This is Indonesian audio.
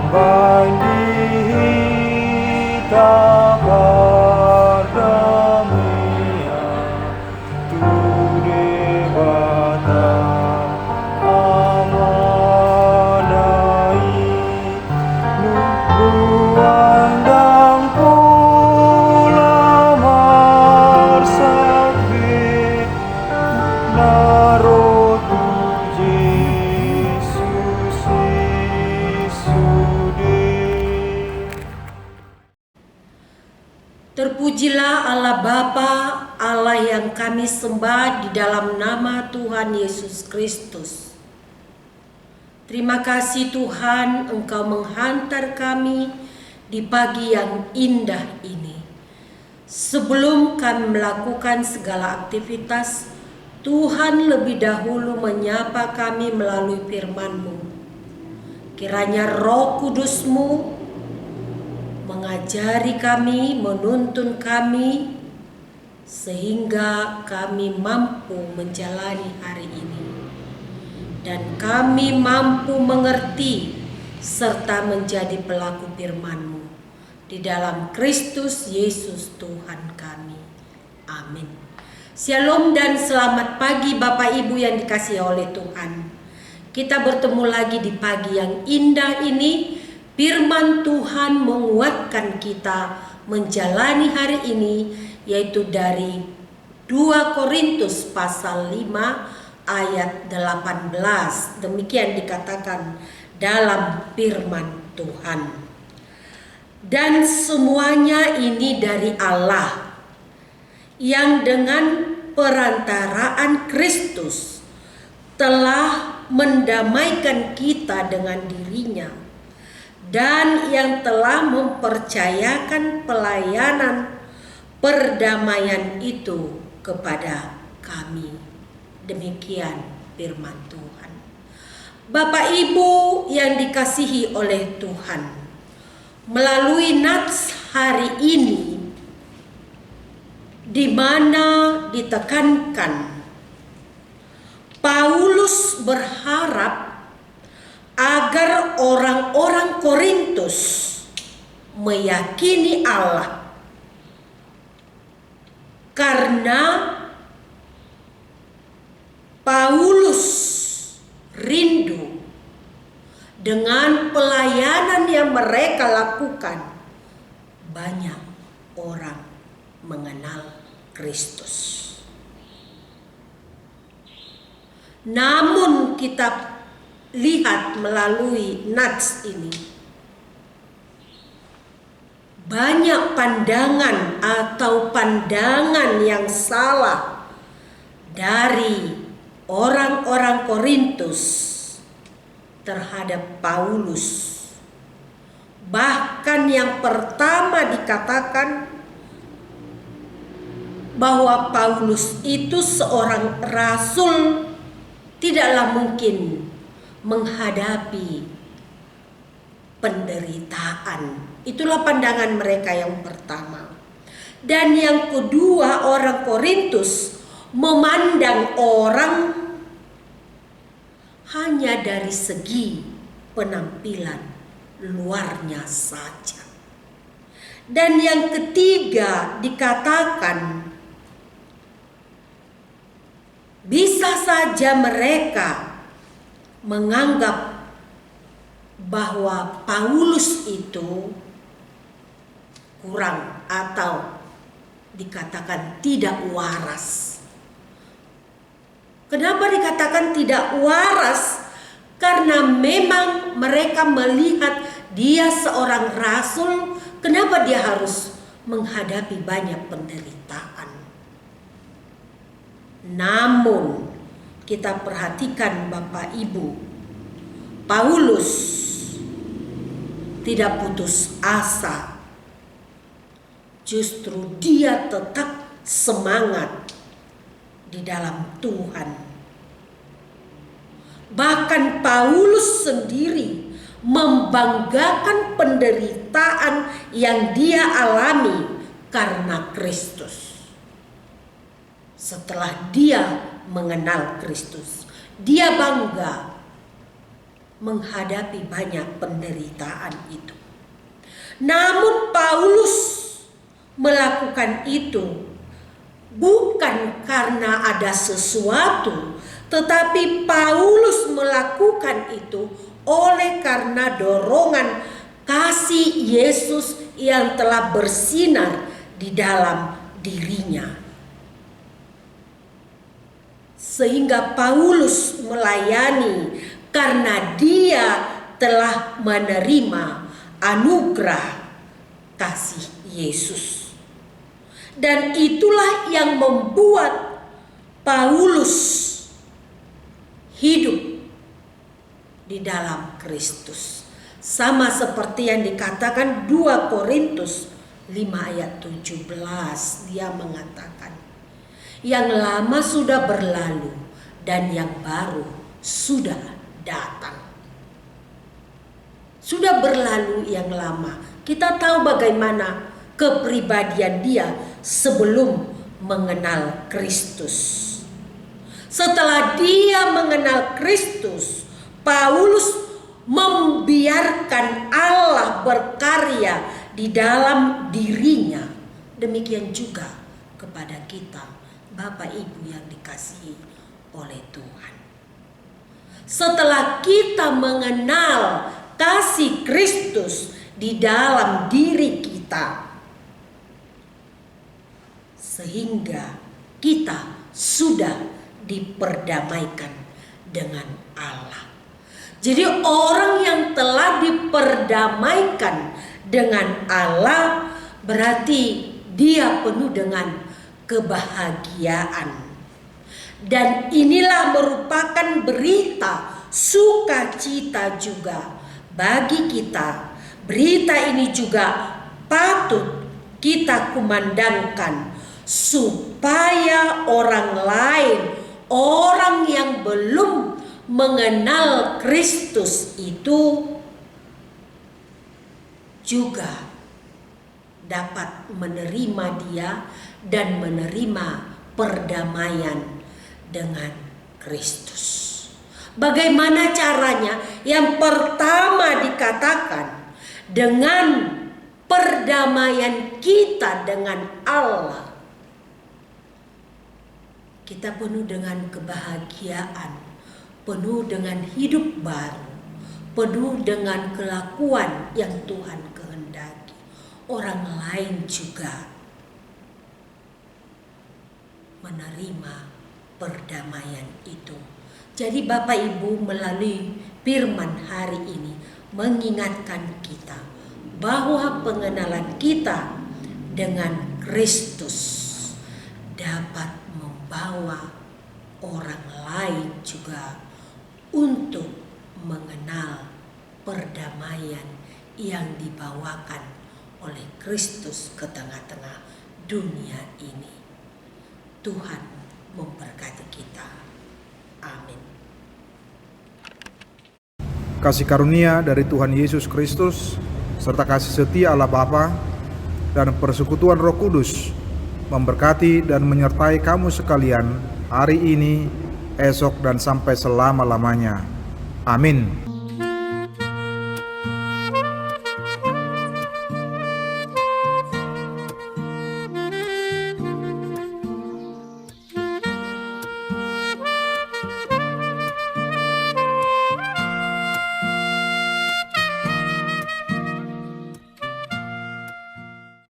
Bandita perdamaian tu debata amanai nubuan dan pula marsakti naro tu Jesus isude. Terpujilah Allah Bapa, Allah yang kami sembah di dalam nama Tuhan Yesus Kristus. Terima kasih Tuhan, Engkau menghantar kami di pagi yang indah ini. Sebelum kami melakukan segala aktivitas, Tuhan lebih dahulu menyapa kami melalui firman-Mu. Kiranya Roh Kudus-Mu mengajari kami, menuntun kami, sehingga kami mampu menjalani hari ini. Dan kami mampu mengerti serta menjadi pelaku firman-Mu. Di dalam Kristus Yesus Tuhan kami. Amin. Shalom dan selamat pagi Bapak Ibu yang dikasihi oleh Tuhan. Kita bertemu lagi di pagi yang indah ini. Firman Tuhan menguatkan kita menjalani hari ini, yaitu dari 2 Korintus pasal 5 ayat 18. Demikian dikatakan dalam firman Tuhan. Dan semuanya ini dari Allah, yang dengan perantaraan Kristus telah mendamaikan kita dengan dirinya, dan yang telah mempercayakan pelayanan perdamaian itu kepada kami. Demikian firman Tuhan. Bapak Ibu yang dikasihi oleh Tuhan, melalui nats hari ini di mana ditekankan Paulus berharap agar orang-orang Korintus meyakini Allah, karena Paulus rindu dengan pelayanan yang mereka lakukan, banyak orang mengenal Kristus. Namun kita lihat melalui nats ini, banyak pandangan atau pandangan yang salah dari orang-orang Korintus terhadap Paulus. Bahkan yang pertama dikatakan bahwa Paulus itu seorang rasul, tidaklah mungkin menghadapi penderitaan. Itulah pandangan mereka yang pertama. Dan yang kedua, orang Korintus memandang orang hanya dari segi penampilan luarnya saja. Dan yang ketiga dikatakan bisa saja mereka menganggap bahwa Paulus itu kurang atau dikatakan tidak waras. Kenapa dikatakan tidak waras? Karena memang mereka melihat dia seorang rasul, kenapa dia harus menghadapi banyak penderitaan. Namun kita perhatikan Bapak Ibu, Paulus tidak putus asa. Justru dia tetap semangat di dalam Tuhan. Bahkan Paulus sendiri membanggakan penderitaan yang dia alami karena Kristus. Setelah dia mengenal Kristus, dia bangga menghadapi banyak penderitaan itu. Namun Paulus melakukan itu bukan karena ada sesuatu, tetapi Paulus melakukan itu oleh karena dorongan kasih Yesus yang telah bersinar di dalam dirinya. Sehingga Paulus melayani karena dia telah menerima anugerah kasih Yesus. Dan itulah yang membuat Paulus hidup di dalam Kristus. Sama seperti yang dikatakan 2 Korintus 5 ayat 17. Dia mengatakan, yang lama sudah berlalu dan yang baru sudah datang. Sudah berlalu yang lama. Kita tahu bagaimana kepribadian dia sebelum mengenal Kristus. Setelah dia mengenal Kristus, Paulus membiarkan Allah berkarya di dalam dirinya. Demikian juga kepada kita, Bapak Ibu yang dikasihi oleh Tuhan. Setelah kita mengenal kasih Kristus di dalam diri kita, sehingga kita sudah diperdamaikan dengan Allah. Jadi orang yang telah diperdamaikan dengan Allah berarti dia penuh dengan kebahagiaan. Dan inilah merupakan berita sukacita juga bagi kita. Berita ini juga patut kita kumandangkan supaya orang lain, orang yang belum mengenal Kristus itu juga dapat menerima dia dan menerima perdamaian dengan Kristus. Bagaimana caranya? Yang pertama dikatakan dengan perdamaian kita dengan Allah. Kita penuh dengan kebahagiaan, penuh dengan hidup baru, penuh dengan kelakuan yang Tuhan kehendaki. Orang lain juga menerima perdamaian itu. Jadi Bapak Ibu melalui firman hari ini mengingatkan kita bahwa pengenalan kita dengan Kristus dapat membawa orang lain juga untuk mengenal perdamaian yang dibawakan oleh Kristus ke tengah-tengah dunia ini. Tuhan memberkati kita. Amin. Kasih karunia dari Tuhan Yesus Kristus serta kasih setia Allah Bapa dan persekutuan Roh Kudus memberkati dan menyertai kamu sekalian hari ini, esok, dan sampai selama-lamanya. Amin.